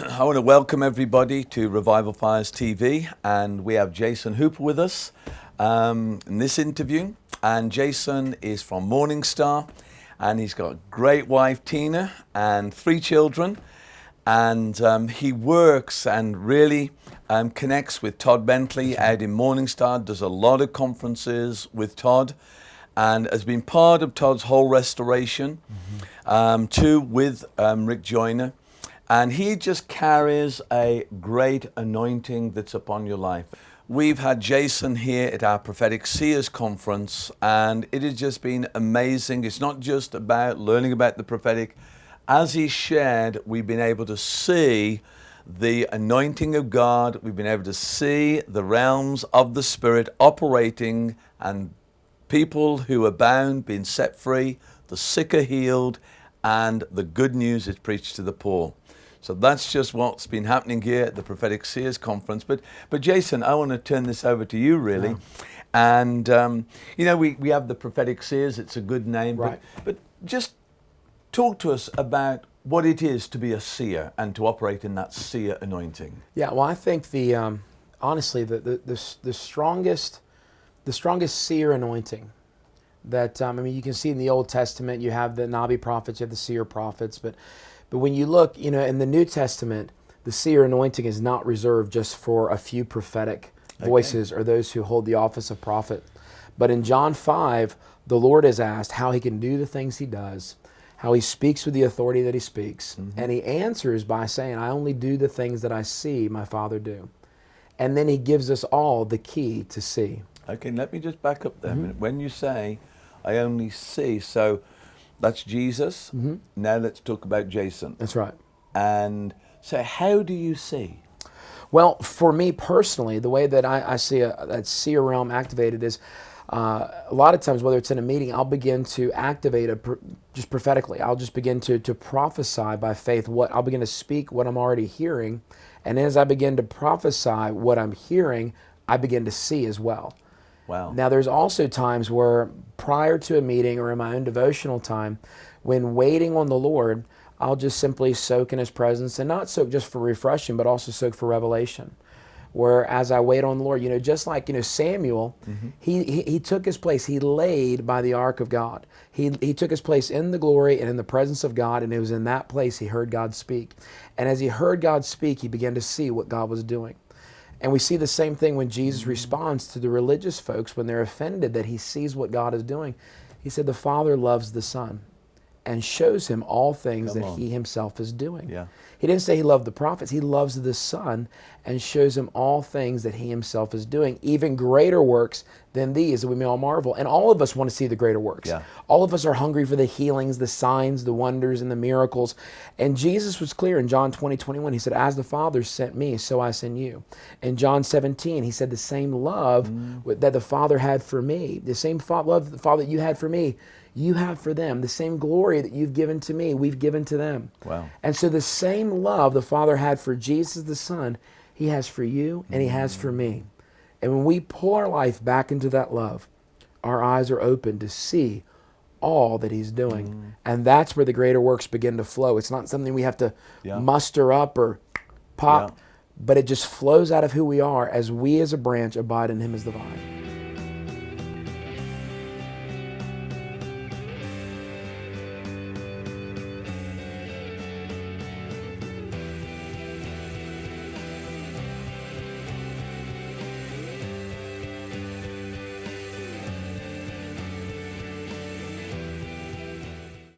I want to welcome everybody to Revival Fires TV, and we have Jason Hooper with us in this interview. And Jason is from Morning Star, and he's got a great wife, Tina, and 3 children. And he works and really connects with Todd Bentley out in Morning Star, does a lot of conferences with Todd, and has been part of Todd's whole restoration, too, with Rick Joyner. And he just carries a great anointing that's upon your life. We've had Jason here at our Prophetic Seers Conference, and it has just been amazing. It's not just about learning about the prophetic. As he shared, we've been able to see the anointing of God. We've been able to see the realms of the Spirit operating, and people who are bound being set free, the sick are healed, and the good news is preached to the poor. So that's just what's been happening here at the Prophetic Seers Conference. But Jason, I want to turn this over to you, really. Yeah. And, you know, we have the Prophetic Seers. It's a good name. Right. But just talk to us about what it is to be a seer and to operate in that seer anointing. Yeah, well, I think honestly, the strongest seer anointing that, I mean, you can see in the Old Testament, you have the Nabi prophets, you have the seer prophets, but when you look, you know, in the New Testament, the seer anointing is not reserved just for a few prophetic voices or those who hold the office of prophet. But in John 5, the Lord is asked how he can do the things he does, how he speaks with the authority that he speaks. And he answers by saying, I only do the things that I see my Father do. And then he gives us all the key to see. Okay, let me just back up there a minute. When you say, I only see, so that's Jesus. Now let's talk about Jason. That's right. And so how do you see? Well, for me personally, the way that I see that seer realm activated is a lot of times, whether it's in a meeting, I'll begin to activate just prophetically. I'll just begin to prophesy by faith. I'll begin to speak what I'm already hearing. And as I begin to prophesy what I'm hearing, I begin to see as well. Wow. Now, there's also times where prior to a meeting or in my own devotional time, when waiting on the Lord, I'll just simply soak in his presence, and not soak just for refreshing, but also soak for revelation. Where as I wait on the Lord, you know, just like, you know, Samuel, he took his place. He laid by the ark of God. He took his place in the glory and in the presence of God, and it was in that place he heard God speak. And as he heard God speak, he began to see what God was doing. And we see the same thing when Jesus responds to the religious folks when they're offended that he sees what God is doing. He said the Father loves the Son and shows him all things that he himself is doing. Yeah. He didn't say he loved the prophets. He loves the Son and shows him all things that he himself is doing, even greater works than these that we may all marvel. And all of us want to see the greater works. Yeah. All of us are hungry for the healings, the signs, the wonders, and the miracles. And Jesus was clear in John 20:21. He said, as the Father sent me, so I send you. In John 17, he said, the same love that the Father had for me, the same love the Father that you had for me, you have for them. The same glory that you've given to me, we've given to them. Wow. And so the same love the Father had for Jesus the Son, he has for you and he has for me. And when we pull our life back into that love, our eyes are open to see all that he's doing. And that's where the greater works begin to flow. It's not something we have to muster up or pop, but it just flows out of who we are as we as a branch abide in him as the vine.